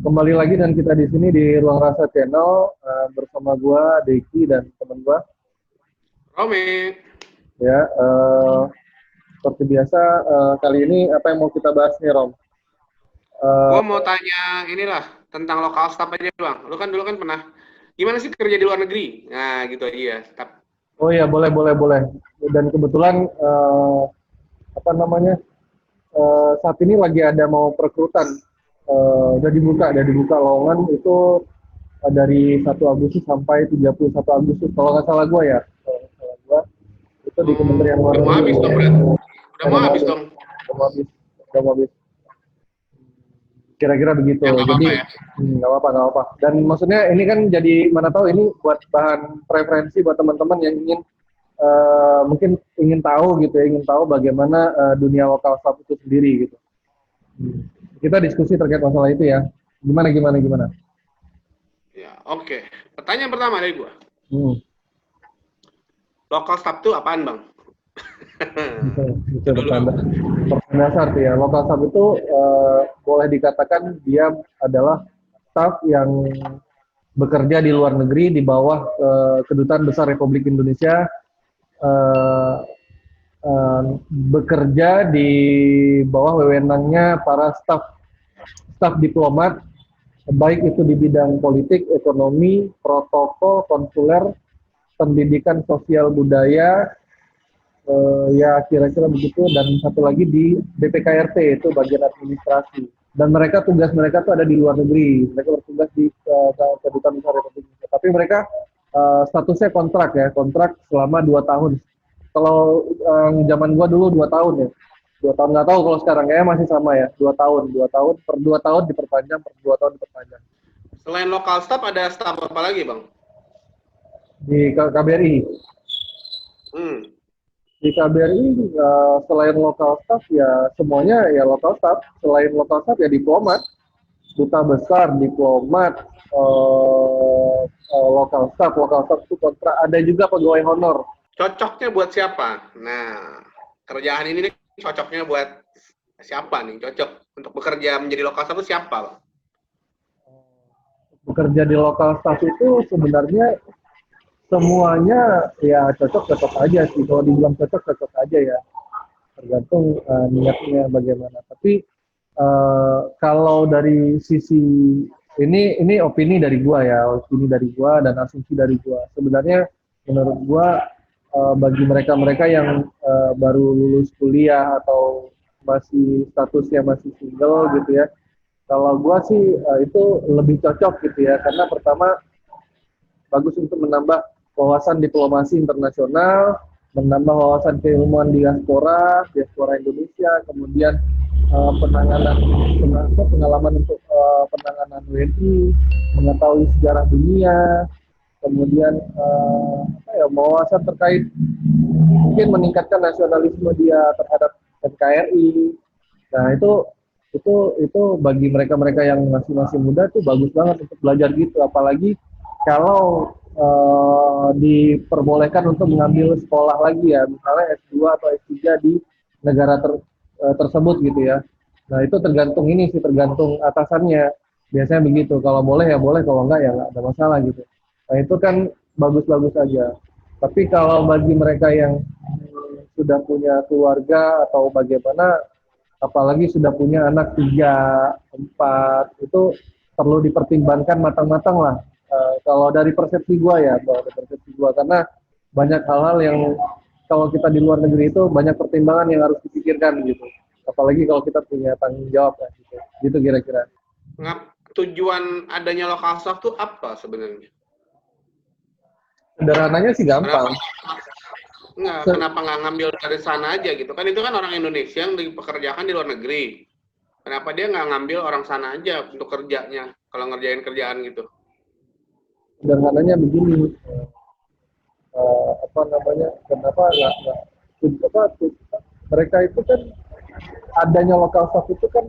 Kembali lagi dan kita di sini di Ruang Rasa Channel bersama gua Deki dan teman gua. Rome, Ya, seperti biasa kali ini apa yang mau kita bahas nih, Rom? gue Eh, mau tanya inilah tentang lokal staff aja bang. Lu kan dulu kan pernah gimana sih kerja di luar negeri? Nah gitu aja ya. oh iya, boleh boleh boleh. Dan kebetulan apa namanya saat ini lagi ada mau perekrutan. Udah dibuka lowongan itu dari 1 Agustus sampai 31 Agustus kalau nggak salah gua ya. Kalau nggak salah gua itu di Kementerian Luar Udah mau Negeri. habis dong berarti. Udah Udah mau mau habis habis, dong. udah mau habis, udah mau habis. Kira-kira begitu. Ya nggak Jadi apa-apa ya. nggak apa-apa, nggak apa. Dan maksudnya ini kan jadi mana tahu ini buat bahan preferensi buat teman-teman yang ingin mungkin ingin tahu gitu ya, ingin tahu bagaimana dunia lokal staff itu sendiri gitu. Kita diskusi terkait masalah itu ya. Gimana gimana gimana. Ya oke. Pertanyaan pertama dari gue. Hmm. Lokal staff tuh apaan bang? Bisa Itu dulu bang. bertanda. Pertanyaan dasar tuh ya. Lokal staff itu boleh dikatakan dia adalah staff yang bekerja di luar negeri di bawah Kedutaan Besar Republik Indonesia, eh, bekerja di bawah wewenangnya para staf diplomat, baik itu di bidang politik, ekonomi, protokol, konsuler, pendidikan sosial budaya, ya kira-kira begitu. Dan satu lagi di BPKRT, itu bagian administrasi. Dan tugas mereka tuh ada di luar negeri, mereka bertugas di Kedutaan Besar Republik Indonesia, tapi mereka statusnya kontrak ya, kontrak selama 2 tahun. Kalau zaman gua dulu 2 tahun ya, 2 tahun, nggak tahu kalau sekarang ya masih sama ya, 2 tahun, 2 tahun per 2 tahun diperpanjang, per 2 tahun diperpanjang. Selain lokal staff ada staff apa lagi bang? Di KBRI, Hmm. di KBRI selain lokal staff ya semuanya ya lokal staff, selain lokal staff ya diplomat, duta besar, diplomat, lokal staff itu kontrak, ada juga pegawai honor. Cocoknya buat siapa? Nah kerjaan ini nih cocoknya buat siapa nih? Cocok untuk bekerja menjadi lokal staff itu siapa bang? Bekerja di lokal staff itu sebenarnya semuanya ya cocok-cocok aja sih. Kalau dibilang cocok-cocok aja ya, tergantung niatnya bagaimana. Tapi kalau dari sisi ini opini dari gua ya, opini dari gua dan asumsi dari gua. Sebenarnya menurut gua bagi mereka-mereka yang baru lulus kuliah atau masih statusnya masih single gitu ya, kalau gua sih itu lebih cocok gitu ya, karena pertama bagus untuk menambah wawasan diplomasi internasional, menambah wawasan keilmuan diaspora Indonesia, kemudian pengalaman untuk penanganan WNI, mengetahui sejarah dunia, kemudian wawasan terkait mungkin meningkatkan nasionalisme dia terhadap NKRI. Nah itu bagi mereka-mereka yang masih muda tuh bagus banget untuk belajar gitu, apalagi kalau diperbolehkan untuk mengambil sekolah lagi ya, misalnya S2 atau S3 di negara tersebut gitu ya. Nah itu tergantung ini sih, tergantung atasannya. Biasanya begitu. Kalau boleh ya boleh, kalau enggak ya enggak ada masalah gitu. Nah itu kan bagus-bagus aja. Tapi kalau bagi mereka yang sudah punya keluarga atau bagaimana, apalagi sudah punya anak 3, 4, itu perlu dipertimbangkan matang-matang lah. Kalau dari persepsi gua ya, karena banyak hal-hal yang kalau kita di luar negeri itu banyak pertimbangan yang harus dipikirkan gitu. Apalagi kalau kita punya tanggung jawab ya, gitu kira-kira. Tujuan adanya lokal staff tuh apa sebenarnya? Sederhananya sih gampang. Kenapa nggak ngambil dari sana aja gitu? Kan itu kan orang Indonesia yang dipekerjakan di luar negeri. Kenapa dia nggak ngambil orang sana aja untuk kerjanya kalau ngerjain kerjaan gitu? Sederhananya begini, kenapa mereka itu kan adanya lokal staff itu kan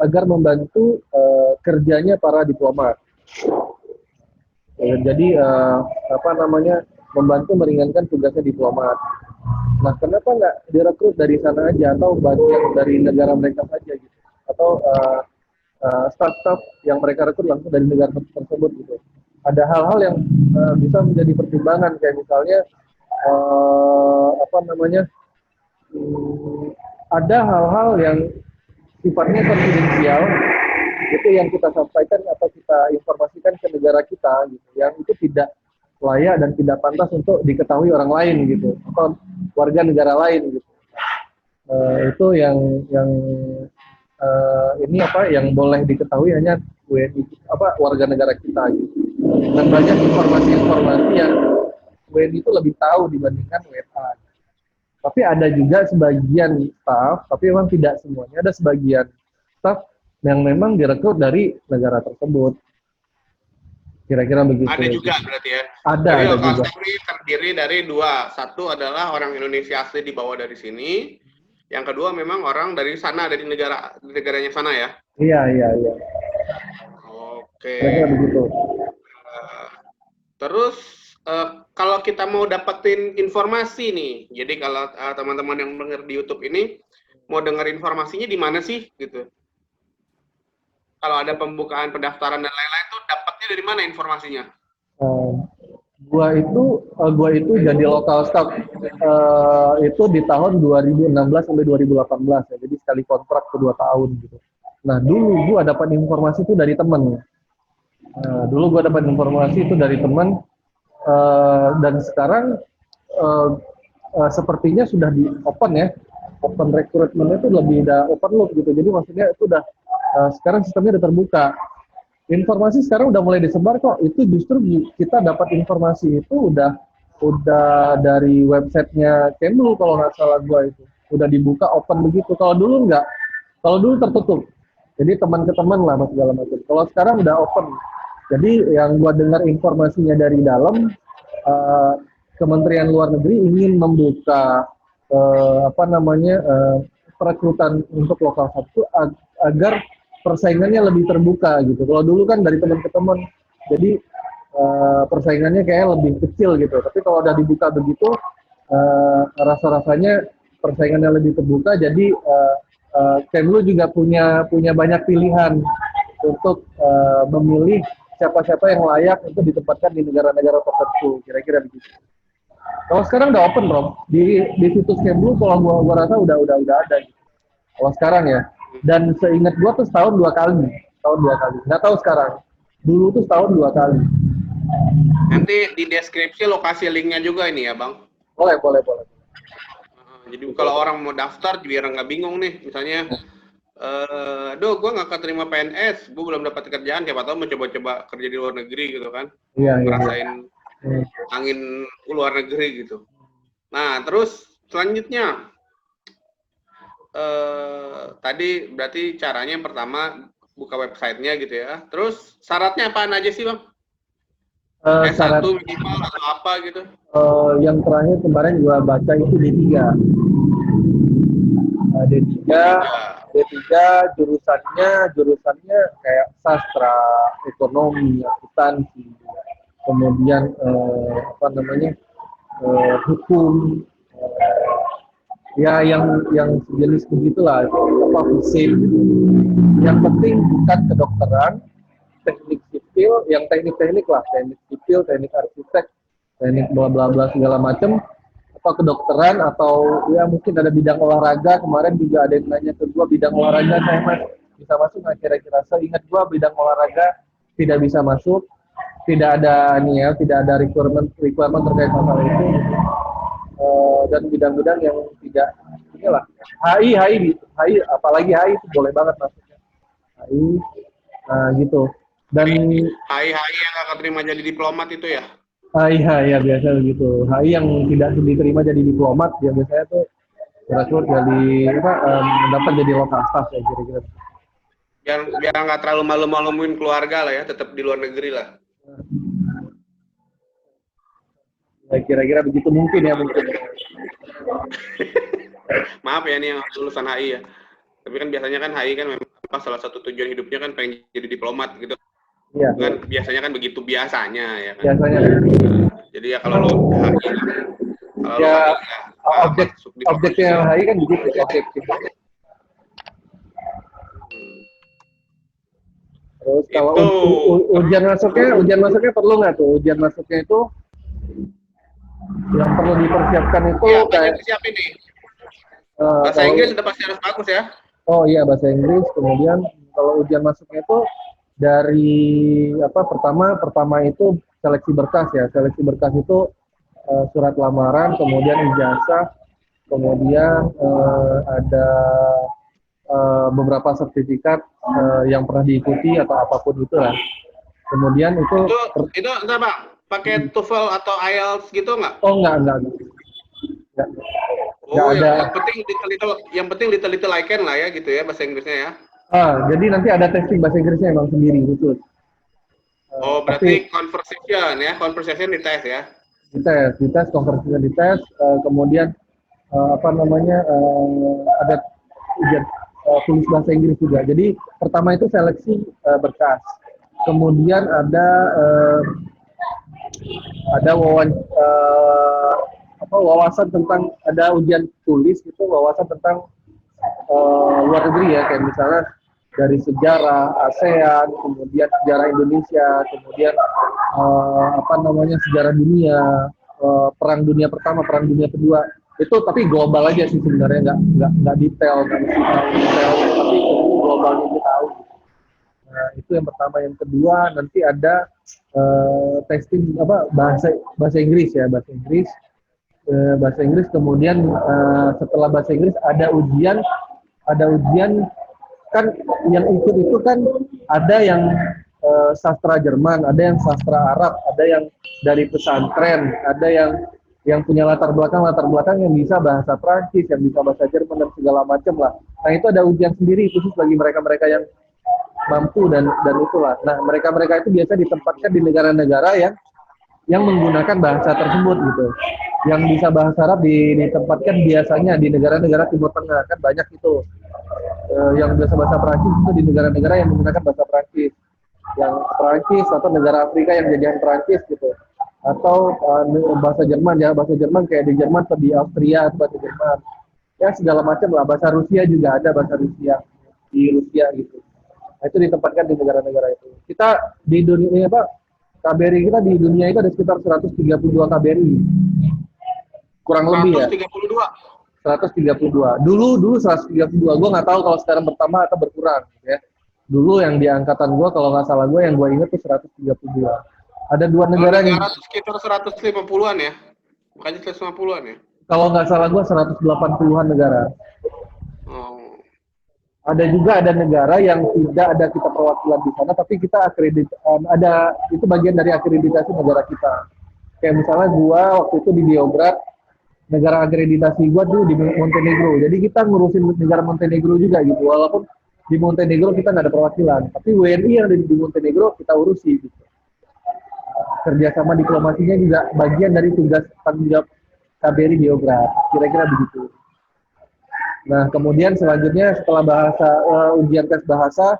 agar membantu kerjanya para diplomat. Jadi membantu meringankan tugasnya diplomat. Nah, kenapa nggak direkrut dari sana aja atau bagian dari negara mereka saja gitu? Atau staff-staff yang mereka rekrut langsung dari negara tersebut gitu. Ada hal-hal yang bisa menjadi pertimbangan kayak misalnya apa namanya ada hal-hal yang sifatnya konfidensial itu yang kita sampaikan atau kita informasikan ke negara kita gitu yang itu tidak layak dan tidak pantas untuk diketahui orang lain gitu atau warga negara lain gitu. Itu yang ini apa yang boleh diketahui hanya WNI apa warga negara kita gitu. Dan banyak informasi-informasi yang WNI itu lebih tahu dibandingkan WNA. Tapi ada juga sebagian staff, tapi memang tidak semuanya, ada sebagian staff yang memang direkrut dari negara tersebut. Kira-kira begitu. Ada juga berarti ya? Ada lokal juga. staff ini terdiri dari dua. Satu adalah orang Indonesia asli dibawa dari sini. Yang kedua memang orang dari sana, dari negaranya sana ya? Iya. Oke. Kira-kira begitu. Terus kalau kita mau dapetin informasi nih, jadi kalau teman-teman yang denger di YouTube ini mau dengar informasinya di mana sih gitu? Kalau ada pembukaan pendaftaran dan lain-lain tuh dapatnya dari mana informasinya? Gua itu jadi lokal staff itu di tahun 2016 sampai 2018 ya. Jadi sekali kontrak kedua tahun gitu. Nah, dulu gua dapat informasi itu dari teman. Dan sekarang sepertinya sudah di open ya. Open recruitment itu lebih udah open loop gitu. Jadi maksudnya itu udah sekarang sistemnya udah terbuka. Informasi sekarang udah mulai disebar kok. Itu justru kita dapat informasi itu udah dari websitenya Kemlu kalau nggak salah gua itu. Udah dibuka open begitu. Kalau dulu nggak. Kalau dulu tertutup. Jadi teman ke teman lah segala macam. Kalau sekarang udah open. Jadi yang gua dengar informasinya dari dalam Kementerian Luar Negeri ingin membuka perekrutan untuk lokal satu agar persaingannya lebih terbuka gitu. Kalau dulu kan dari teman ke teman, jadi persaingannya kayak lebih kecil gitu. Tapi kalau udah dibuka begitu, rasa-rasanya persaingannya lebih terbuka. Jadi Kemlu juga punya banyak pilihan untuk memilih siapa-siapa yang layak untuk ditempatkan di negara-negara tertentu. Kira-kira begitu. Kalau sekarang udah open, Rob. Di situs Kemlu kalau gua rasa udah ada gitu. Kalau sekarang ya. Dan seingat gua tuh setahun dua kali. Nggak tahu sekarang. Dulu tuh setahun 2 kali. Nanti di deskripsi lokasi linknya juga ini ya, Bang? Boleh. Jadi kalau orang mau daftar biar nggak bingung nih, misalnya, gue nggak keterima PNS, gue belum dapat kerjaan, siapa tahu mau coba-coba kerja di luar negeri gitu kan, ngerasain angin luar negeri gitu. Nah, terus selanjutnya, tadi berarti caranya yang pertama buka websitenya gitu ya. Terus syaratnya apaan aja sih, Bang? S1 minimal atau apa gitu? Yang terakhir kemarin gua baca itu D3. D3 jurusannya kayak sastra, ekonomi, akuntansi, kemudian hukum, ya yang sejenis begitulah, apa fisik gitu. Yang penting bukan kedokteran, teknik sipil, yang teknik-teknik lah, teknik sipil, teknik arsitek, teknik bla bla bla segala macam, apa kedokteran atau ya mungkin ada bidang olahraga. Kemarin juga ada yang nanya ke gua bidang olahraga saya bisa masuk nggak kira-kira. Seingat gua bidang olahraga tidak bisa masuk, tidak ada requirement terkait masalah itu. Dan bidang-bidang yang tidak inilah HI apalagi HI itu boleh banget masuknya HI gitu. Dan HI yang nggak keterima jadi diplomat itu ya? Iya biasa begitu. HI yang tidak diterima jadi diplomat ya biasanya tuh rekrut jadi dapat jadi lokal staff ya kira-kira. Biar nggak terlalu malu-maluin keluarga lah ya, tetap di luar negeri lah. Ya, kira-kira begitu mungkin. Maaf ya nih yang lulusan HI ya. Tapi kan biasanya kan HI kan memang salah satu tujuan hidupnya kan pengen jadi diplomat gitu. Iya. Kan biasanya kan begitu biasanya ya kan. Biasanya. Jadi ya kalau lo HI, kalau ya, objeknya HI kan begitu objektif. Terus kalau Itu. ujian masuknya perlu nggak tuh? Ujian masuknya itu yang perlu dipersiapkan itu Iya, banyak kayak yang disiapin nih. Bahasa kalau Inggris udah pasti harus bagus ya. oh iya bahasa Inggris, kemudian kalau ujian masuknya itu dari apa pertama itu seleksi berkas ya. Seleksi berkas itu surat lamaran, kemudian ijazah, kemudian ada beberapa sertifikat yang pernah diikuti atau apapun itu lah. Kemudian Itu entar Bang, pakai TOEFL atau IELTS gitu nggak? oh enggak. Nggak Oh, ada. yang penting little I can lah ya gitu ya bahasa Inggrisnya ya. Jadi nanti ada testing bahasa Inggrisnya emang sendiri khusus. Oh, Tapi berarti conversation dites ya. dites, konversinya dites, kemudian apa namanya ada ujian tulis bahasa Inggris juga. Jadi pertama itu seleksi berkas, kemudian ada wawasan tentang ada ujian tulis itu wawasan tentang luar negeri ya, kayak misalnya dari sejarah ASEAN, kemudian sejarah Indonesia, kemudian sejarah dunia, perang dunia pertama, perang dunia kedua, itu tapi global aja sih sebenarnya, nggak detail, nggak mesti tahu detail, tapi globalnya itu tahu. Nah, itu yang pertama. Yang kedua nanti ada testing bahasa Inggris ya, bahasa Inggris, kemudian setelah bahasa Inggris ada ujian kan yang ikut itu kan ada yang sastra Jerman, ada yang sastra Arab, ada yang dari pesantren, ada yang punya latar belakang yang bisa bahasa Prancis, yang bisa bahasa Jerman dan segala macam lah. Nah itu ada ujian sendiri khusus bagi mereka-mereka yang mampu dan itulah. Nah mereka-mereka itu biasa ditempatkan di negara-negara yang menggunakan bahasa tersebut gitu. Yang bisa bahasa Arab ditempatkan biasanya di negara-negara Timur Tengah, kan banyak itu. Yang biasa bahasa Perancis itu di negara-negara yang menggunakan bahasa Perancis. Yang Perancis atau negara Afrika yang jajahan Perancis gitu. Atau bahasa Jerman ya, bahasa Jerman kayak di Jerman atau di Austria atau bahasa Jerman. Ya segala macam lah, bahasa Rusia juga ada bahasa Rusia di Rusia gitu. Nah, itu ditempatkan di negara-negara itu. Kita di dunia KBRI kita di dunia itu ada sekitar 132 KBRI. Kurang lebih ya. 132. Dulu 132. Gue nggak tahu kalau sekarang bertambah atau berkurang ya. Dulu yang di angkatan gue kalau nggak salah gue yang gue ingat tuh 132. Ada dua negara yang sekitar 150-an ya. Bukannya 150-an ya. Kalau nggak salah gue 180-an negara. Oh. Ada negara yang tidak ada kita perwakilan di sana, tapi kita itu bagian dari akreditasi negara kita. Kayak misalnya gua waktu itu di Beograd, negara akreditasi gua tuh di Montenegro. Jadi kita ngurusin negara Montenegro juga gitu. Walaupun di Montenegro kita nggak ada perwakilan, tapi WNI yang ada di Montenegro kita urusi gitu. Kerjasama diplomasinya juga bagian dari tugas tanggung jawab KBRI Beograd. Kira-kira begitu. Nah, kemudian selanjutnya setelah ujian tes bahasa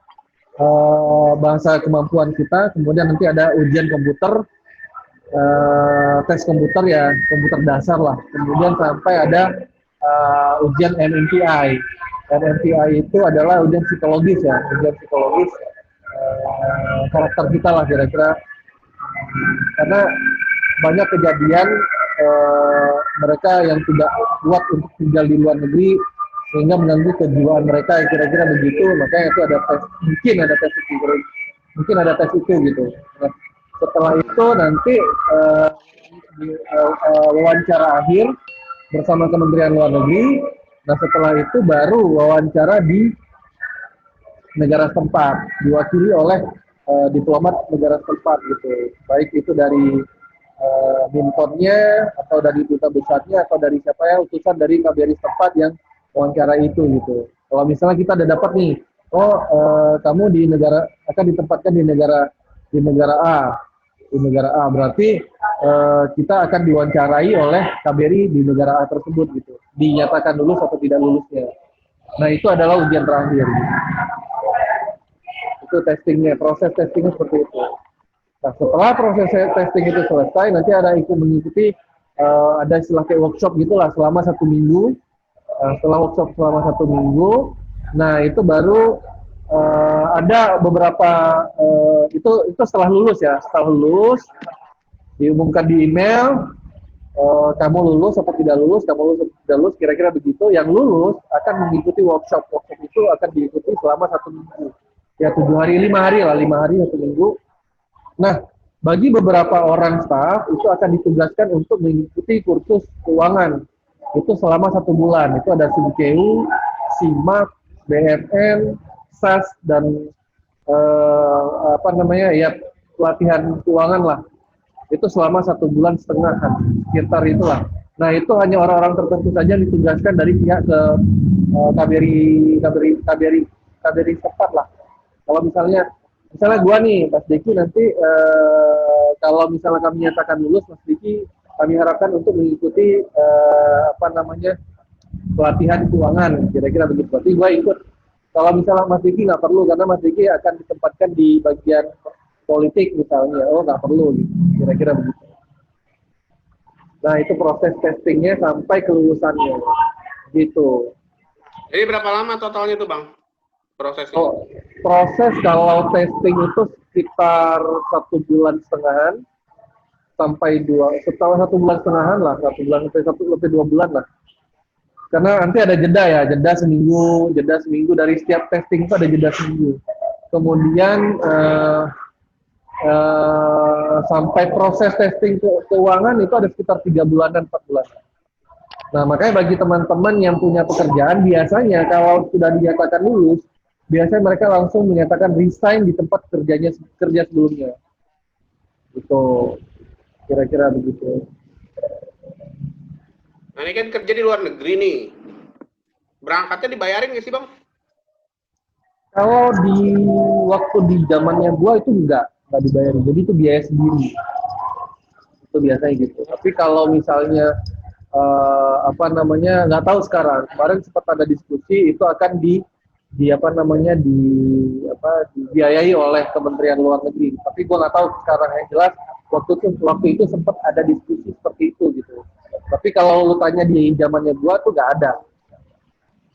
kemampuan kita, kemudian nanti ada ujian komputer, tes komputer ya, komputer dasar lah. Kemudian sampai ada ujian NMTI. NMTI itu adalah ujian psikologis ya, ujian psikologis karakter kita lah kira-kira. Karena banyak kejadian mereka yang tidak kuat untuk tinggal di luar negeri sehingga mengganggu kejiwaan mereka, kira-kira begitu. Makanya itu ada tes, mungkin ada tes itu gitu. Nah, setelah itu nanti wawancara akhir bersama Kementerian Luar Negeri. Nah setelah itu baru wawancara di negara setempat, diwakili oleh diplomat negara setempat gitu. Baik itu dari Mintonnya atau dari duta besarnya atau dari siapa ya, utusan dari KBRI setempat yang wawancara itu gitu. Kalau misalnya kita udah dapat nih, kamu akan ditempatkan di negara A, berarti kita akan diwawancarai oleh KBRI di negara A tersebut gitu. Dinyatakan lulus atau tidak lulusnya. Nah itu adalah ujian terakhir. Itu testingnya, proses testingnya seperti itu. Nah setelah proses testing itu selesai, nanti ada mengikuti ada istilah kayak workshop gitulah selama 1 minggu. Setelah workshop selama 1 minggu, nah itu baru Ada beberapa itu setelah lulus ya, setelah lulus diumumkan di email, kamu lulus atau tidak lulus, kamu lulus atau tidak lulus, kira-kira begitu. Yang lulus akan mengikuti workshop itu akan diikuti selama 1 minggu, ya 7 hari, 5 hari lah, 5 hari 1 minggu. Nah, bagi beberapa orang staff itu akan ditugaskan untuk mengikuti kursus keuangan itu selama 1 bulan. Itu ada SIMKEU, SIMAK, BFN, SAS, dan apa namanya ya, pelatihan keuangan lah. Itu selama 1 bulan setengah, sekitar itulah. Nah, itu hanya orang-orang tertentu saja yang ditugaskan dari pihak ke KBRI setempat lah. Kalau misalnya gua nih, Mas Diki nanti kalau misalnya kami nyatakan lulus, Mas Diki kami harapkan untuk mengikuti apa namanya, pelatihan keuangan, kira-kira begitu. Berarti gua ikut. Kalau misalnya Mas Diki nggak perlu, karena Mas Diki akan ditempatkan di bagian politik misalnya, oh nggak perlu, gitu. Kira-kira begitu. Nah, itu proses testingnya sampai kelulusannya, gitu. Jadi berapa lama totalnya tuh Bang prosesnya? Oh, proses kalau testing itu sekitar 1 bulan setengahan sampai setelah 1 bulan setengahan lah, 1 bulan sampai lebih 2 bulan lah. Karena nanti ada jeda ya, jeda seminggu dari setiap testing itu ada jeda seminggu. Kemudian sampai proses testing keuangan itu ada sekitar 3 bulanan, 4 bulan. Nah, makanya bagi teman-teman yang punya pekerjaan, biasanya kalau sudah dinyatakan lulus, biasanya mereka langsung menyatakan resign di tempat kerja sebelumnya. Itu kira-kira begitu. Nah ini kan kerja di luar negeri nih. Berangkatnya dibayarin nggak sih Bang? Kalau di waktu di zamannya gua itu enggak dibayarin. Jadi itu biaya sendiri. Itu biasanya gitu. Tapi kalau misalnya apa namanya, nggak tahu sekarang. Kemarin sempat ada diskusi itu akan di apa namanya, dibiayai oleh Kementerian Luar Negeri. Tapi gue nggak tahu sekarang. Yang jelas waktu itu sempat ada diskusi seperti itu gitu. Tapi kalau lu tanya di zamannya gue tuh nggak ada.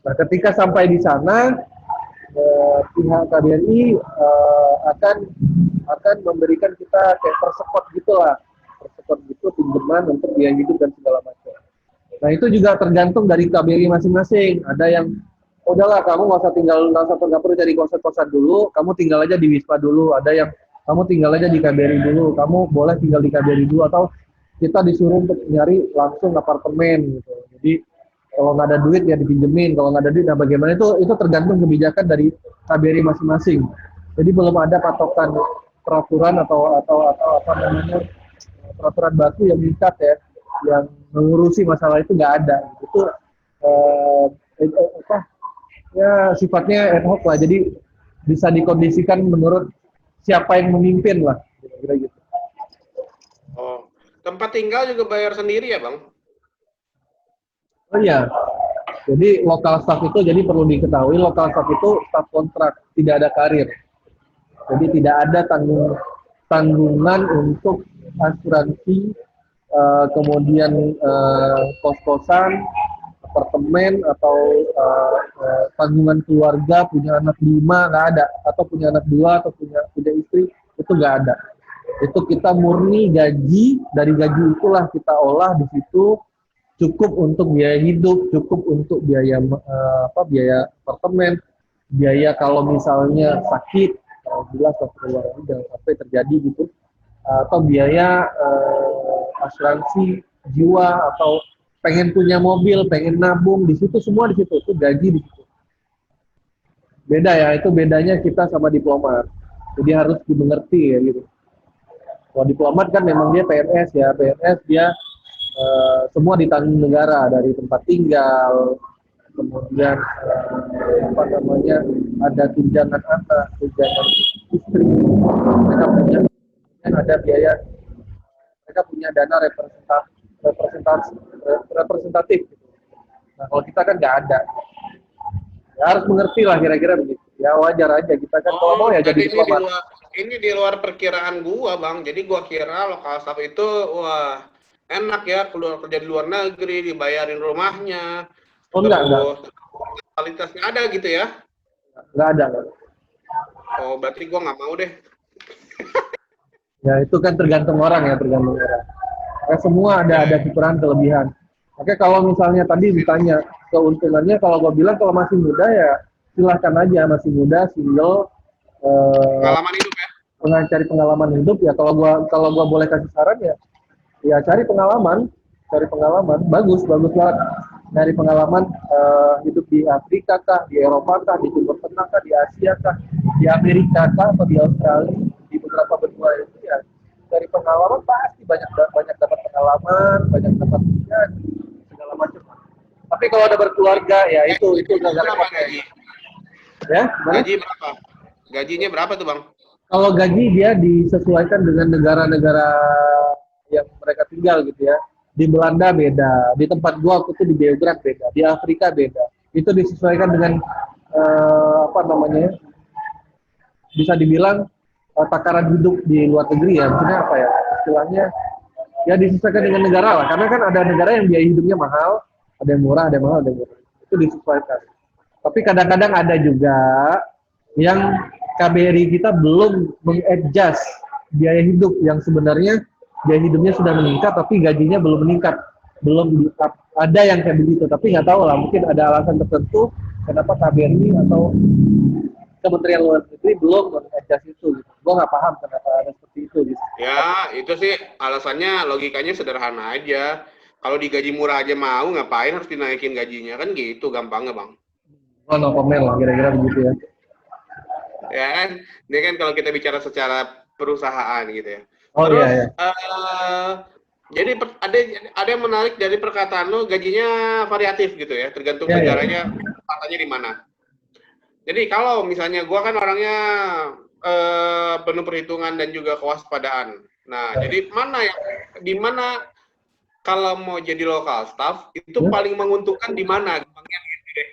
Nah, ketika sampai di sana, pihak KBRI akan memberikan kita kayak persekot gitulah, persekot gitu, pinjaman untuk biaya hidup dan segala macam. Nah, itu juga tergantung dari KBRI masing-masing. Ada yang udahlah, kamu nggak perlu cari kosan-kosan dulu, kamu tinggal aja di Wisma dulu. Ada yang kamu tinggal aja di KBRI dulu, kamu boleh tinggal di KBRI dulu, atau kita disuruh untuk nyari langsung apartemen gitu. Jadi kalau nggak ada duit ya dipinjemin, kalau nggak ada duit, nah bagaimana, itu tergantung kebijakan dari KBRI masing-masing. Jadi belum ada patokan peraturan atau apa namanya, peraturan baku yang mengikat ya, yang mengurusi masalah itu nggak ada. Itu apa ya, sifatnya ad hoc lah. Jadi bisa dikondisikan menurut siapa yang memimpin lah, kira-kira gitu. Oh, tempat tinggal juga bayar sendiri ya Bang? Oh iya, jadi lokal staff itu, jadi perlu diketahui, lokal staff itu staff kontrak, tidak ada karir. Jadi tidak ada tanggungan untuk asuransi, kemudian kos-kosan, apartemen, atau tanggungan keluarga, punya anak 5 nggak ada, atau punya anak 2, atau punya istri, itu nggak ada. Itu kita murni gaji, dari gaji itulah kita olah di situ, cukup untuk biaya hidup, cukup untuk biaya biaya apartemen, biaya kalau misalnya sakit, jelas keluaran jangan sampai terjadi gitu, atau biaya asuransi jiwa, atau pengen punya mobil, pengen nabung, di situ semua, di situ itu gaji di situ. Beda ya, itu bedanya kita sama diplomat. Jadi harus dimengerti ya gitu. Kalau diplomat kan memang dia PNS ya, PNS dia semua ditanggung negara, dari tempat tinggal, kemudian apa namanya, ada tunjangan anak, tunjangan istri, mereka punya, dan ada biaya, mereka punya dana representatif gitu. Nah, kalau kita kan nggak ada, ya harus mengerti lah, kira-kira begitu. Ya wajar aja kita kan kalau mau ya jadi diplomat. Ini di luar perkiraan gua Bang. Jadi gua kira lokal staff itu wah enak ya, keluar kerja di luar negeri, dibayarin rumahnya, Oh enggak. terus kualitasnya ada gitu ya? Nggak ada. Oh, berarti gue nggak mau deh. Ya itu kan tergantung orang ya, tergantung orang. Ya, semua ada kekurangan kelebihan. Oke, kalau misalnya tadi ditanya keuntungannya, kalau gue bilang kalau masih muda ya silahkan aja, masih muda, single, Pengalaman hidup ya. cari pengalaman hidup ya. Kalau gua boleh kasih saran ya, ya cari pengalaman, bagus banget. Dari pengalaman hidup di Afrika kah, di Eropa kah, di Timur Tengah kah, di Asia kah, di Amerika kah, atau di Australia, di beberapa benua itu ya. Dari pengalaman pasti banyak banyak dapat pengalaman, banyak dapat ya, segala macam. Tapi kalau ada berkeluarga ya itu agak Berapa repot ya. gaji? Ya, gimana? Gaji berapa? Gajinya berapa tuh, Bang? Kalau gaji dia disesuaikan dengan negara-negara yang mereka tinggal gitu ya. Di Belanda beda, di tempat gua aku tuh di Beograd beda, di Afrika beda. Itu disesuaikan dengan apa namanya? Bisa dibilang takaran hidup di luar negeri ya. Maksudnya apa ya? Istilahnya ya disesuaikan dengan negara lah. Karena kan ada negara yang biaya hidupnya mahal, ada yang murah, ada yang mahal, ada yang murah. Itu disesuaikan. Tapi kadang-kadang ada juga yang KBRI kita belum mengadjust biaya hidup yang sebenarnya biaya hidupnya sudah meningkat tapi gajinya belum meningkat, belum ada yang kayak begitu, tapi nggak tahu lah, mungkin ada alasan tertentu kenapa KBRI atau Kementerian Luar Negeri belum mengadjust itu gitu. Gue nggak paham kenapa ada seperti itu gitu. Ya, itu sih alasannya logikanya sederhana aja. Kalau digaji murah aja mau, ngapain harus dinaikin gajinya? Kan gitu gampangnya, Bang. Oh, no comment lah kira-kira begitu ya. Ya kan? Ini kan kalau kita bicara secara perusahaan gitu ya. Oh Terus, iya, iya. Jadi ada yang menarik dari perkataan lo, gajinya variatif gitu ya, tergantung Iya, iya. negaranya, katanya di mana. Jadi kalau misalnya gua kan orangnya penuh perhitungan dan juga kewaspadaan. Nah, jadi di mana kalau mau jadi local staff itu paling menguntungkan di mana? Gampangnya gitu deh.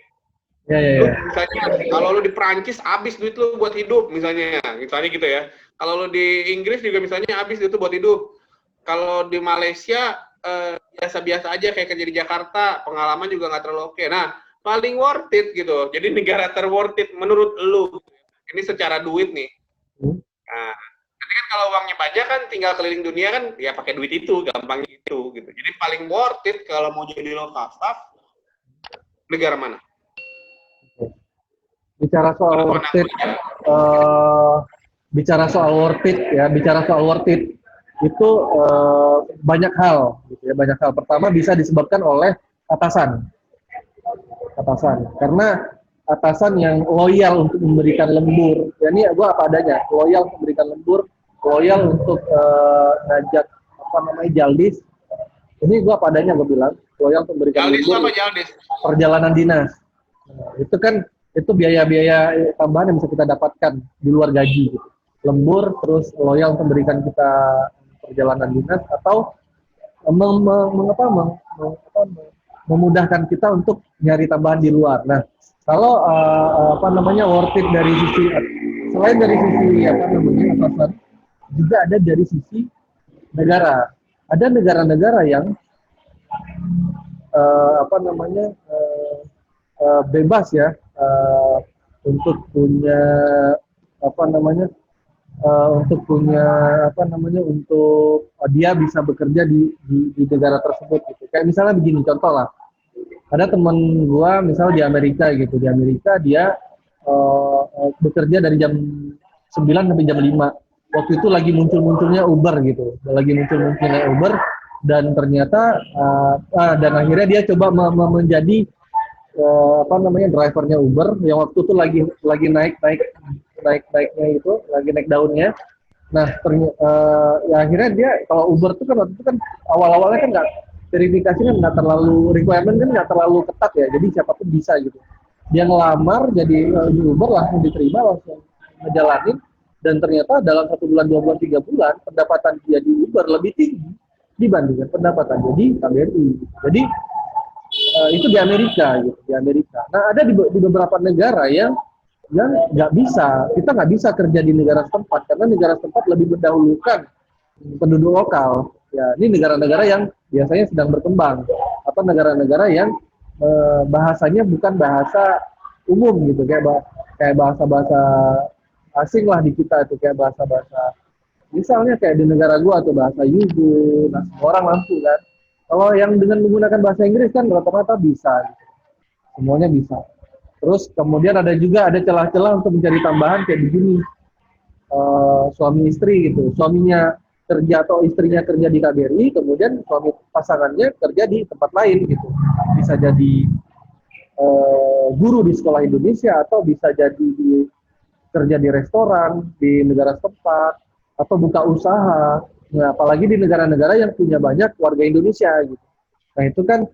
Iya, iya, Lu iya. misalnya kalau lu di Perancis habis duit lu buat hidup misalnya gitu ya. Kalau lu di Inggris juga misalnya habis duit lu buat hidup. Kalau di Malaysia biasa-biasa aja kayak kerja di Jakarta, pengalaman juga nggak terlalu oke. Nah, paling worth it gitu. Jadi negara terworth it menurut lu. Ini secara duit nih. Nah, nanti kan kalau uangnya pajak kan tinggal keliling dunia kan ya pakai duit itu, gampang gitu. Jadi paling worth it kalau mau jadi local staff negara mana? Bicara soal worth it, bicara soal worth it itu banyak hal, gitu ya, banyak hal. Pertama bisa disebabkan oleh atasan, karena atasan yang loyal untuk memberikan lembur. Ya ini gue apa adanya, loyal untuk memberikan lembur, loyal untuk ngajak apa namanya jaldis. Ini gue apa adanya gue bilang, loyal untuk memberikan Jaldis lembur. apa jaldis? Perjalanan dinas. Nah, itu kan itu biaya-biaya tambahan yang bisa kita dapatkan di luar gaji gitu. Lembur terus loyal untuk memberikan kita perjalanan dinas atau memudahkan kita untuk nyari tambahan di luar. Nah, kalau apa namanya worth it dari sisi selain dari sisi apa namanya atasan, juga ada dari sisi negara. Ada negara-negara yang apa namanya bebas ya untuk punya apa namanya untuk dia bisa bekerja di negara tersebut gitu. Kayak misalnya begini contoh lah, ada temen gua misal di Amerika gitu, di Amerika dia bekerja dari jam 9 sampai jam 5. Waktu itu lagi muncul-munculnya Uber gitu, Uber, dan ternyata dan akhirnya dia coba menjadi apa namanya drivernya Uber yang waktu itu lagi naiknya itu, lagi naik daunnya. Nah ya akhirnya dia kalau Uber tuh kan waktu itu kan awal-awalnya kan nggak verifikasi kan nggak terlalu requirement kan nggak terlalu ketat ya, jadi siapapun bisa gitu. Dia ngelamar jadi di Uber langsung diterima, langsung ngejalanin, dan ternyata dalam 1 bulan, 2 bulan, 3 bulan pendapatan dia di Uber lebih tinggi dibandingkan pendapatan dia di KBRI. Jadi itu di Amerika gitu, di Amerika. Nah ada di beberapa negara yang nggak bisa, kita nggak bisa kerja di negara setempat karena negara setempat lebih mendahulukan penduduk lokal. Ya ini negara-negara yang biasanya sedang berkembang atau negara-negara yang bahasanya bukan bahasa umum gitu, kayak bahasa-bahasa asing lah di kita itu kayak bahasa-bahasa. Misalnya kayak di negara gua tuh bahasa Yugo, nah semua orang mampu kan. Kalau yang dengan menggunakan bahasa Inggris kan rata-rata bisa, gitu. Semuanya bisa. Terus kemudian ada celah-celah untuk mencari tambahan kayak begini, suami istri gitu, suaminya kerja atau istrinya kerja di KBRI, kemudian suami pasangannya kerja di tempat lain gitu, bisa jadi guru di sekolah Indonesia atau bisa jadi kerja di restoran di negara setempat atau buka usaha. Nah, apalagi di negara-negara yang punya banyak warga Indonesia gitu. Nah itu kan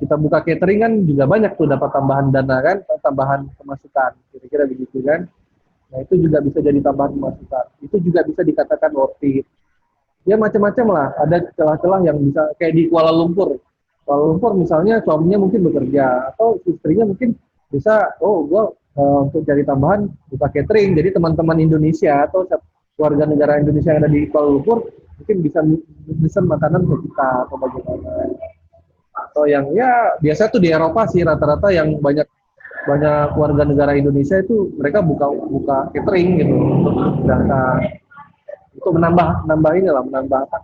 kita buka catering kan juga banyak tuh dapat tambahan dana kan, tambahan pemasukan, kira-kira begitu kan. Nah itu juga bisa jadi tambahan pemasukan. Itu juga bisa dikatakan worth it. Ya macam-macam lah. Ada celah-celah yang bisa kayak di Kuala Lumpur. Kuala Lumpur misalnya suaminya mungkin bekerja atau istrinya mungkin bisa, oh gue untuk cari tambahan buka catering. Jadi teman-teman Indonesia atau warga negara Indonesia yang ada di Kuala Lumpur mungkin bisa pesan makanan ke kita atau bagaimana. Atau yang ya biasa tuh di Eropa sih rata-rata yang banyak banyak warga negara Indonesia itu mereka buka catering gitu untuk datang itu menambah ini lah menambah apa.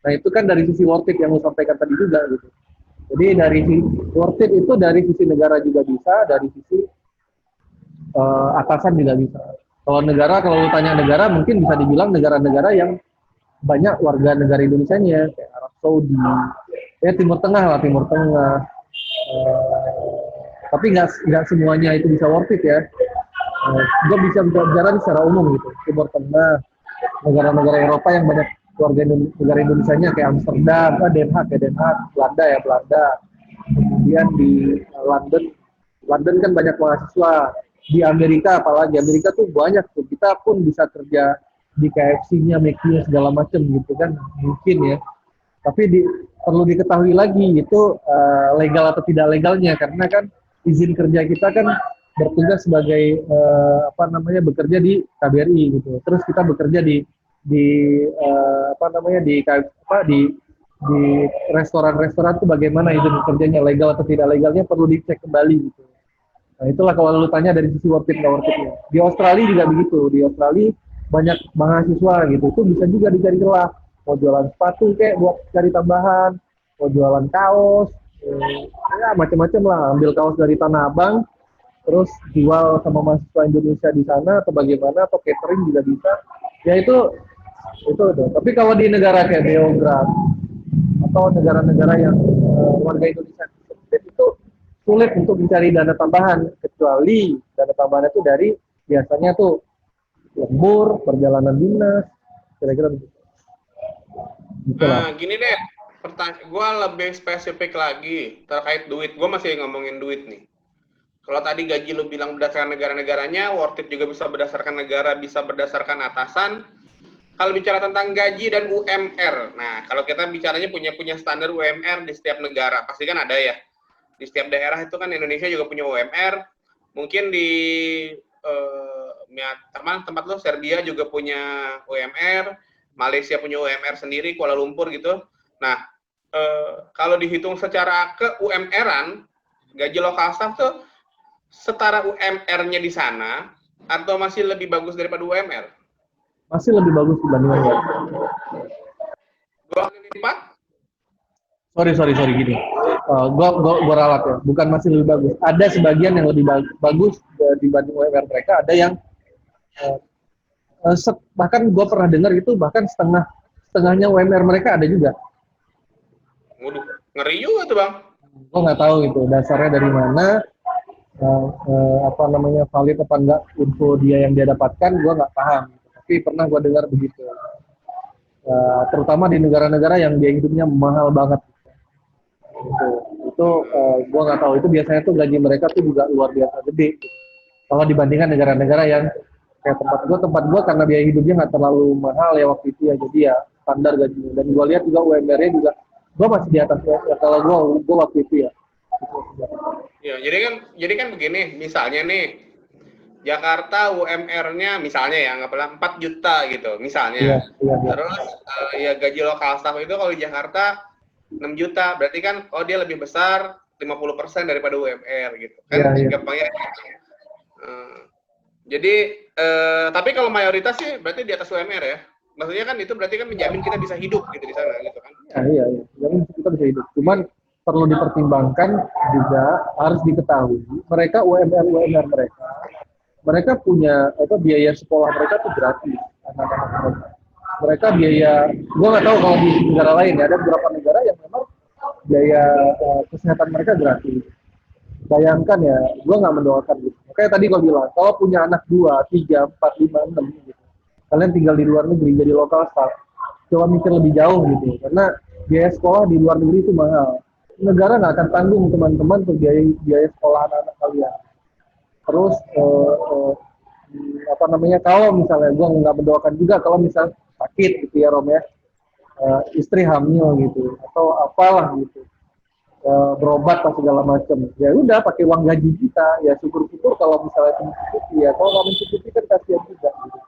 Nah itu kan dari sisi worth it yang lu sampaikan tadi juga gitu. Jadi dari worth it itu dari sisi negara juga bisa, dari sisi atasan juga bisa. Kalau negara, kalau lu tanya negara, mungkin bisa dibilang negara-negara yang banyak warga negara Indonesianya, kayak Arab Saudi, ya Timur Tengah lah, Timur Tengah. Tapi nggak semuanya itu bisa worth it ya. Gue bisa bicara secara umum gitu, Timur Tengah, negara-negara Eropa yang banyak warga negara Indonesianya kayak Amsterdam, Den Haag ya Den Haag, Belanda ya Belanda. Kemudian di London kan banyak mahasiswa. Di Amerika apalagi Amerika tuh banyak tuh. Kita pun bisa kerja di KFC-nya, McD-nya segala macam gitu kan mungkin ya. Tapi perlu diketahui lagi itu legal atau tidak legalnya karena kan izin kerja kita kan bertugas sebagai bekerja di KBRI gitu. Terus kita bekerja di di restoran-restoran tuh bagaimana izin kerjanya legal atau tidak legalnya perlu dicek kembali gitu. Nah itulah kalau lu tanya dari sisi worth it nggak worth it-nya. Di Australia juga begitu. Di Australia banyak mahasiswa gitu. Itu bisa juga dicari celah. Mau jualan sepatu kayak buat cari tambahan. Mau jualan kaos. Ya macam-macam lah. Ambil kaos dari Tanah Abang. Terus jual sama mahasiswa Indonesia di sana atau bagaimana. Atau catering juga bisa. Ya itu. Tapi kalau di negara kayak Beograd atau negara-negara yang warga Indonesia itu sulit untuk mencari dana tambahan kecuali dana tambahan itu dari biasanya tuh lembur, perjalanan dinas, kira-kira begitu. Nah, gini deh, gue lebih spesifik lagi terkait duit. Gue masih ngomongin duit nih. Kalau tadi gaji lu bilang berdasarkan negara-negaranya, worth it juga bisa berdasarkan negara, bisa berdasarkan atasan. Kalau bicara tentang gaji dan UMR, nah kalau kita bicaranya punya standar UMR di setiap negara, pasti kan ada ya. Di setiap daerah itu kan Indonesia juga punya UMR. Mungkin di tempat lo Serbia juga punya UMR, Malaysia punya UMR sendiri, Kuala Lumpur gitu. Nah, kalau dihitung secara ke UMR-an, gaji lokal staff tuh setara UMR-nya di sana atau masih lebih bagus daripada UMR? Masih lebih bagus dibandingkan UMR. 2 kali lipat? Sorry gini. Gua ralat ya. Bukan masih lebih bagus. Ada sebagian yang lebih bagus dibanding UMR mereka. Ada yang bahkan gue pernah dengar itu bahkan setengahnya UMR mereka ada juga. Waduh, ngeri juga tuh bang. Gue nggak tahu itu dasarnya dari mana, valid apa enggak info dia yang dia dapatkan, gue nggak paham. Tapi pernah gue dengar begitu. Terutama di negara-negara yang dia hidupnya mahal banget. Itu gue nggak tahu. Itu biasanya tuh gaji mereka tuh juga luar biasa gede. Kalau dibandingkan negara-negara yang kayak tempat gue karena biaya hidupnya nggak terlalu mahal ya waktu itu ya, jadi ya standar gajinya. Dan gue lihat juga UMR-nya juga gue masih di atas ya kalau gue waktu itu ya. Ya, jadi kan begini, misalnya nih Jakarta UMR-nya misalnya ya anggaplah 4 juta gitu, misalnya. Iya. Terus ya gaji lokal staff itu kalau di Jakarta 6 juta, berarti kan dia lebih besar 50% daripada UMR gitu. Kan gampangnya Jadi, tapi kalau mayoritas sih berarti di atas UMR ya? Maksudnya kan itu berarti kan menjamin kita bisa hidup gitu di sana gitu kan? Iya. Jadi kita bisa hidup. Cuman perlu dipertimbangkan juga harus diketahui mereka UMR mereka punya biaya sekolah mereka tuh gratis anak-anak mereka. Mereka biaya, gue nggak tahu kalau di negara lain ya, ada beberapa negara yang memang biaya kesehatan mereka gratis. Bayangkan ya, gue nggak mendoakan gitu. Kayak tadi gue bilang, kalau punya anak 2, 3, 4, 5, 6 gitu, kalian tinggal di luar negeri jadi lokal staff, coba mikir lebih jauh gitu, karena biaya sekolah di luar negeri itu mahal. Negara nggak akan tanggung teman-teman untuk biaya sekolah anak-anak kalian. Terus kalau misalnya gue nggak mendoakan juga kalau misalnya sakit gitu ya Rom ya, istri hamil gitu atau apalah gitu, berobat atau segala macam, ya udah pakai uang gaji kita, ya syukur-syukur kalau misalnya mencukupi, ya kalau nggak mencukupi kan kasihan juga gitu.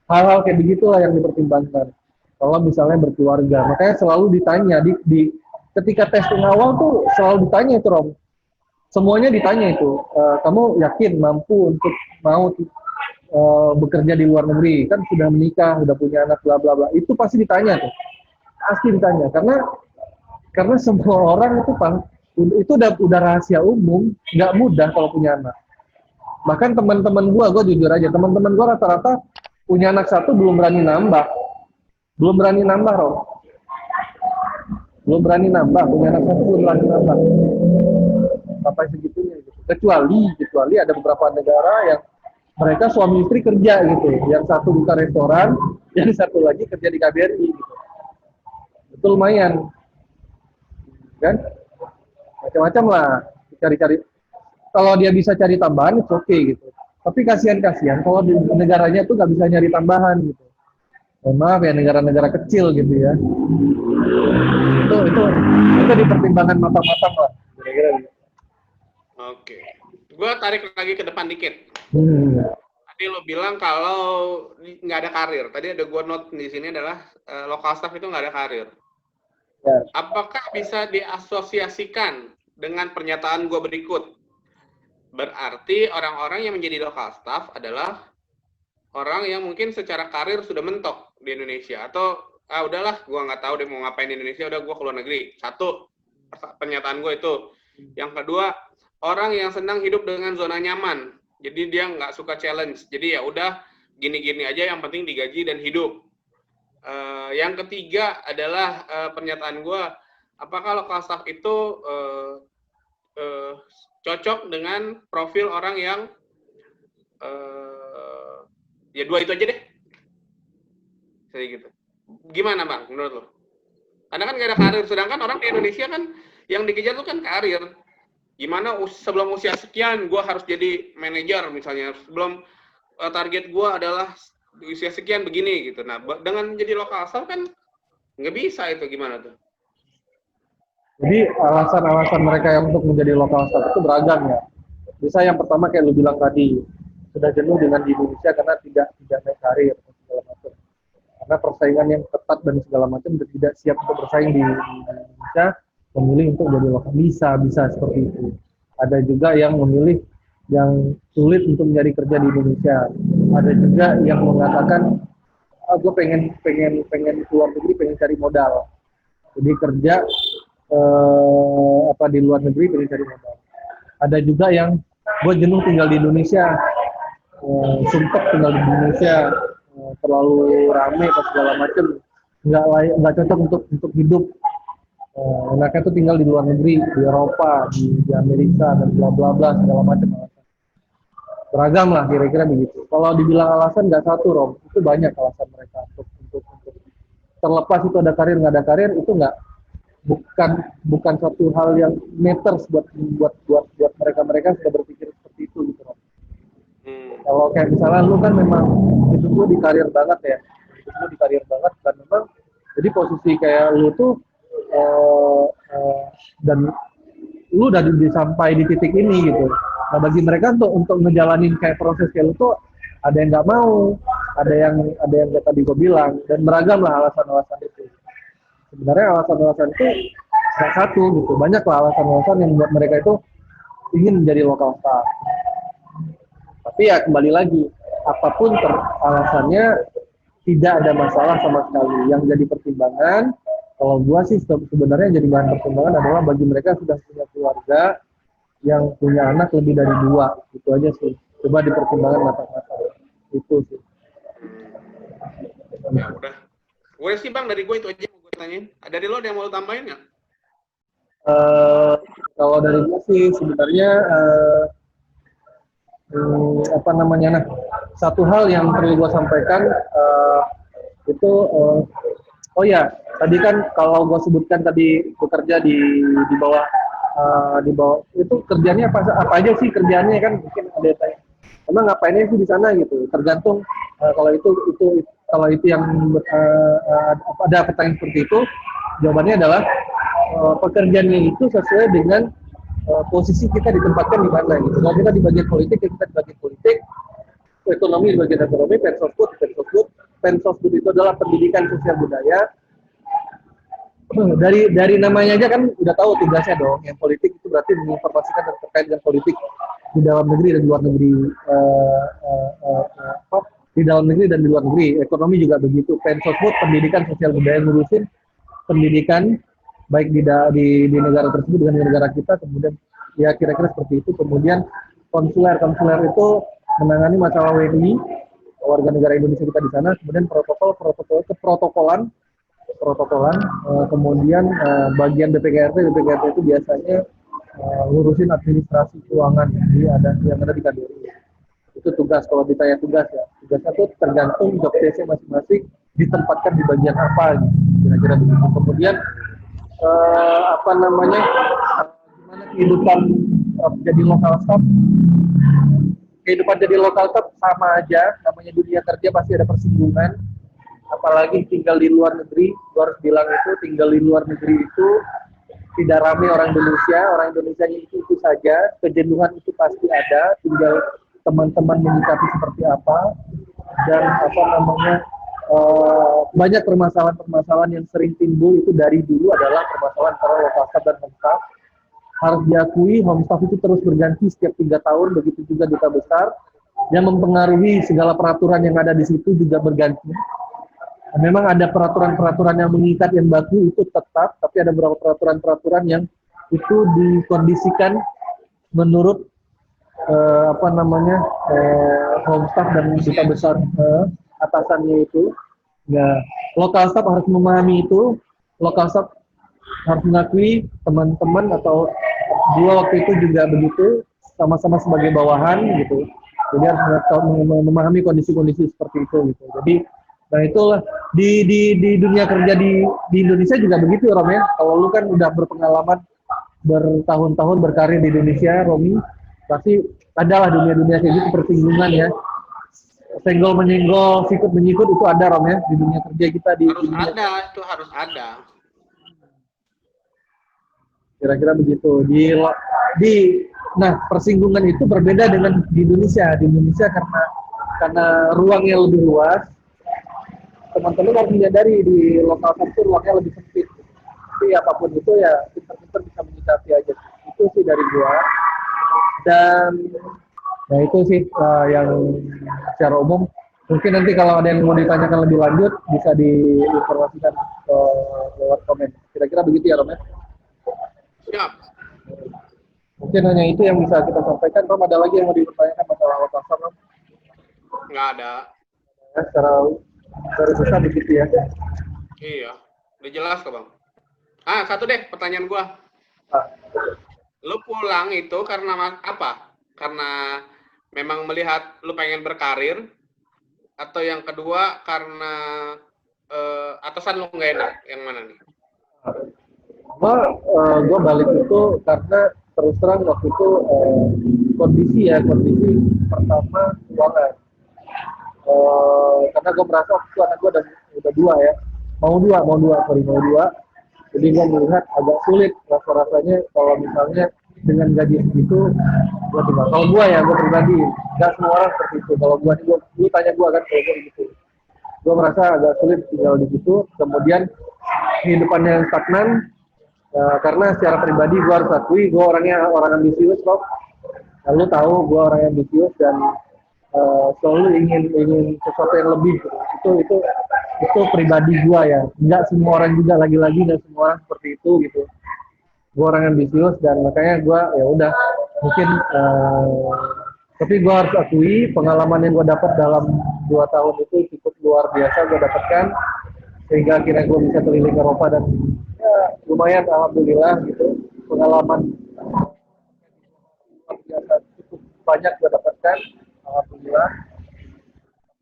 Hal-hal kayak begitulah yang dipertimbangkan kalau misalnya berkeluarga. Makanya selalu ditanya ketika testing awal tuh selalu ditanya itu Rom, semuanya ditanya itu, kamu yakin mampu untuk mau bekerja di luar negeri, kan sudah menikah, sudah punya anak, bla bla bla, itu pasti ditanya tuh, pasti ditanya, karena semua orang itu udah rahasia umum, nggak mudah kalau punya anak. Bahkan teman-teman gue jujur aja, teman-teman gue rata-rata punya anak satu belum berani nambah, Rom, belum berani nambah, punya anak satu belum berani nambah, sampai segitunya gitu. Kecuali ada beberapa negara yang mereka suami istri kerja gitu, yang satu buka restoran, yang satu lagi kerja di KBRI gitu. Itu lumayan, kan? Macam-macam lah, cari-cari. Kalau dia bisa cari tambahan, itu oke gitu. Tapi kasihan kalau di negaranya tuh nggak bisa nyari tambahan gitu. Maaf ya, negara-negara kecil gitu ya. Itu dipertimbangkan matang-matang lah, kira-kira gitu. Oke. Gue tarik lagi ke depan dikit. Tadi lo bilang kalau nggak ada karir. Tadi ada gue note di sini adalah lokal staff itu nggak ada karir. Ya. Apakah bisa diasosiasikan dengan pernyataan gue berikut? Berarti orang-orang yang menjadi lokal staff adalah orang yang mungkin secara karir sudah mentok di Indonesia. Atau, udahlah, gue nggak tahu deh mau ngapain di Indonesia, udah gue keluar negeri. Satu, pernyataan gue itu. Yang kedua, orang yang senang hidup dengan zona nyaman. Jadi dia nggak suka challenge. Jadi ya udah gini-gini aja, yang penting digaji dan hidup. Yang ketiga adalah pernyataan gue, apakah lokal staff itu cocok dengan profil orang yang ya dua itu aja deh. Kayak gitu. Gimana Bang menurut lo? Karena kan nggak ada karir, sedangkan orang di Indonesia kan yang dikejar tuh kan karir. Gimana sebelum usia sekian gue harus jadi manajer misalnya, sebelum target gue adalah usia sekian begini gitu. Nah, dengan jadi lokal staff kan nggak bisa itu, gimana tuh? Jadi alasan-alasan mereka yang untuk menjadi lokal staff itu beragam ya. Bisa yang pertama kayak lu bilang tadi, sudah jenuh dengan di Indonesia karena tidak naik karir segala macam. Karena persaingan yang ketat dan segala macam, tidak siap untuk bersaing di Indonesia, memilih untuk jadi lokal. Bisa seperti itu. Ada juga yang memilih yang sulit untuk mencari kerja di Indonesia. Ada juga yang mengatakan, gue pengen keluar negeri, pengen cari modal. Jadi kerja di luar negeri, pengen cari modal. Ada juga yang gue jenuh tinggal di Indonesia, sumpah tinggal di Indonesia, terlalu rame atau segala macam, nggak cocok untuk hidup. Enaknya tuh tinggal di luar negeri, di Eropa, di Amerika dan bla bla bla segala macam alasan. Beragam lah kira-kira begitu. Kalau dibilang alasan nggak satu Rom, itu banyak alasan mereka untuk terlepas itu ada karir nggak ada karir, itu bukan suatu hal yang matters buat mereka sudah berpikir seperti itu gitu Rom. Kalau kayak misalnya lu kan memang hidup lu di karir banget ya, dan memang jadi posisi kayak lu tuh dan lu udah sampai di titik ini gitu. Nah bagi mereka untuk ngejalanin kayak proses kayak lu tuh ada yang nggak mau, ada yang kayak tadi gue bilang, dan beragam lah alasan-alasan itu. Sebenarnya alasan-alasan itu nggak satu gitu, banyak lah alasan-alasan yang membuat mereka itu ingin menjadi lokal staff. Tapi ya kembali lagi, apapun alasannya tidak ada masalah sama sekali. Yang jadi pertimbangan, kalau gua sih sebenarnya jadi bahan pertimbangan adalah bagi mereka sudah punya keluarga yang punya anak lebih dari 2, itu aja sih. Coba dipertimbangkan matang-matang. Itu sih. Ya udah. Gue sih Bang, dari gue itu aja yang gue tanyain. Dari lo ada yang mau tambahin nggak? Kalau dari gue sih sebenarnya apa namanya, nah, satu hal yang perlu gue sampaikan itu oh ya, tadi kan kalau gue sebutkan tadi bekerja di bawah di bawah itu kerjanya apa aja sih kerjaannya, kan mungkin ada yang tanya emang ngapainnya sih di sana gitu, tergantung kalau itu yang ada pertanyaan seperti itu, jawabannya adalah pekerjaannya itu sesuai dengan posisi kita ditempatkan di mana gitu. Kalau kita di bagian politik, ya kita di bagian politik, ekonomi di bagian ekonomi, pensosbud itu adalah pendidikan sosial budaya. Dari namanya aja kan udah tahu tugasnya dong. Yang politik itu berarti menginformasikan dan terkait dengan politik di dalam negeri dan di luar negeri, di dalam negeri dan di luar negeri. Ekonomi juga begitu. Pensosbud pendidikan sosial budaya, ngurusin pendidikan baik di negara tersebut dengan negara kita, kemudian ya kira-kira seperti itu. Kemudian konsuler itu menangani masalah WNI, warga negara Indonesia kita di sana. Kemudian keprotokolan, kemudian bagian BPKRT itu biasanya ngurusin administrasi keuangan yang ada di KBRI. Itu tugas, kalau ditanya tugasnya itu tergantung job desk-nya masing-masing ditempatkan di bagian apa gitu, kira-kira begitu. Kemudian gimana kehidupan jadi lokal staff sama aja, namanya dunia kerja pasti ada persinggungan, apalagi tinggal di luar negeri. Gua harus bilang itu, tinggal di luar negeri itu tidak ramai orang Indonesia itu saja, kejenuhan itu pasti ada, tinggal teman-teman menyikapi seperti apa, dan banyak permasalahan yang sering timbul itu dari dulu adalah permasalahan antara lokal staff dan home staff. Harus diakui home staff itu terus berganti setiap 3 tahun, begitu juga duta besar, yang mempengaruhi segala peraturan yang ada di situ juga berganti. Memang ada peraturan-peraturan yang mengikat yang baku itu tetap, tapi ada beberapa peraturan-peraturan yang itu dikondisikan menurut home staff dan duta besar atasannya itu. Ya, lokal staff harus memahami itu, lokal staff harus mengakui teman-teman atau dua waktu itu juga begitu, sama-sama sebagai bawahan gitu. Jadi harus memahami kondisi-kondisi seperti itu gitu. Jadi, nah itulah di dunia kerja di Indonesia juga begitu, Rom ya. Kalau lu kan udah berpengalaman bertahun-tahun berkarir di Indonesia, Romi, pasti adalah dunia-dunia kayak gitu, persinggungan ya. Senggol menyenggol, sikut menyikut itu ada, Rom ya, di dunia kerja kita harus ada. Kira-kira begitu. Nah, persinggungan itu berbeda dengan di Indonesia. Di Indonesia karena ruangnya lebih luas, teman-teman harus menyadari di lokal itu ruangnya lebih sempit. Tapi apapun itu ya pintar-pintar bisa menyikapi aja. Itu sih dari gua. Dan nah itu sih yang secara umum. Mungkin nanti kalau ada yang mau ditanyakan lebih lanjut bisa diinformasikan lewat komen. Kira-kira begitu ya, Rom ya? Siap. Mungkin hanya itu yang bisa kita sampaikan. Rom, ada lagi yang mau ditanyakan masalah lokal, Rom? Nggak ada. Ya, secara besar begitu ya. Iya, udah jelas kok Bang. Satu deh pertanyaan gua. Lu pulang itu karena apa? Karena memang melihat lu pengen berkarir, atau yang kedua karena atasan lu nggak enak? Yang mana nih? Gua balik itu karena terus terang waktu itu kondisi pertama keuangan. Karena gue merasa waktu itu anak gue udah mau dua, jadi gue melihat agak sulit rasanya kalau misalnya dengan gaji segitu gue tinggal. Kalau gue pribadi, nggak semua orang seperti itu. Kalau gue tanya gue kan kalau gue gitu, gue merasa agak sulit tinggal di situ. Kemudian kehidupannya yang stagnan, karena secara pribadi gue harus akui gue orang ambisius kok. Lalu tahu gue orang ambisius dan selalu ingin sesuatu yang lebih gitu. Itu pribadi gua ya, nggak semua orang juga, lagi-lagi nggak semua orang seperti itu gitu. Gua orang ambisius dan makanya gua ya udah mungkin tapi gua harus akui pengalaman yang gua dapat dalam 2 tahun itu cukup luar biasa gua dapatkan, sehingga akhirnya gua bisa keliling Eropa dan ya, lumayan alhamdulillah gitu, pengalaman luar biasa cukup banyak gua dapatkan alhamdulillah.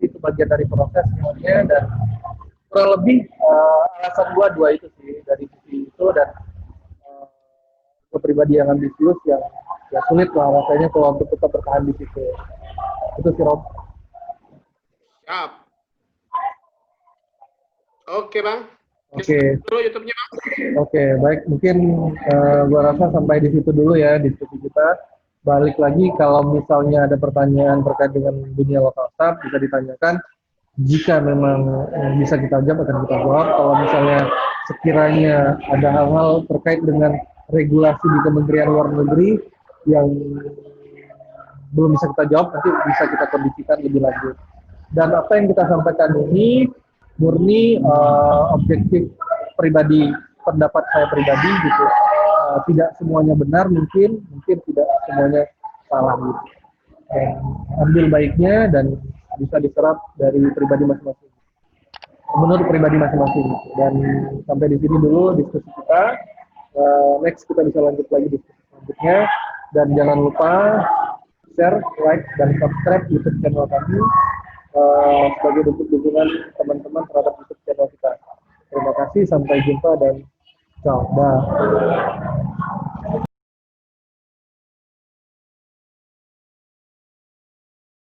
Itu bagian dari proses semuanya, dan kurang lebih alasan gua dua itu sih, dari sisi itu dan pribadi yang ambisius yang ya sulit lah rasanya kalau untuk tetap bertahan di situ. Itu sih Rob. Siap. Oke Bang. Oke. Dulu YouTube-nya Bang. Oke, baik. Mungkin gua rasa sampai di situ dulu ya diskusi kita. Balik lagi kalau misalnya ada pertanyaan terkait dengan dunia local startup bisa ditanyakan. Jika memang bisa kita jawab akan kita jawab. Kalau misalnya sekiranya ada hal-hal terkait dengan regulasi di Kementerian Luar Negeri yang belum bisa kita jawab, nanti bisa kita kondisikan lebih lanjut. Dan apa yang kita sampaikan ini murni objektif pribadi, pendapat saya pribadi gitu. Tidak semuanya benar, mungkin tidak semuanya salah gitu. Ambil baiknya dan bisa diserap dari pribadi masing-masing, menurut pribadi masing-masing. Dan sampai di sini dulu diskusi kita. Next kita bisa lanjut lagi diskusi selanjutnya. Dan jangan lupa share, like, dan subscribe YouTube channel kami sebagai bentuk dukungan teman-teman terhadap YouTube channel kita. Terima kasih, sampai jumpa dan ciao. Dah.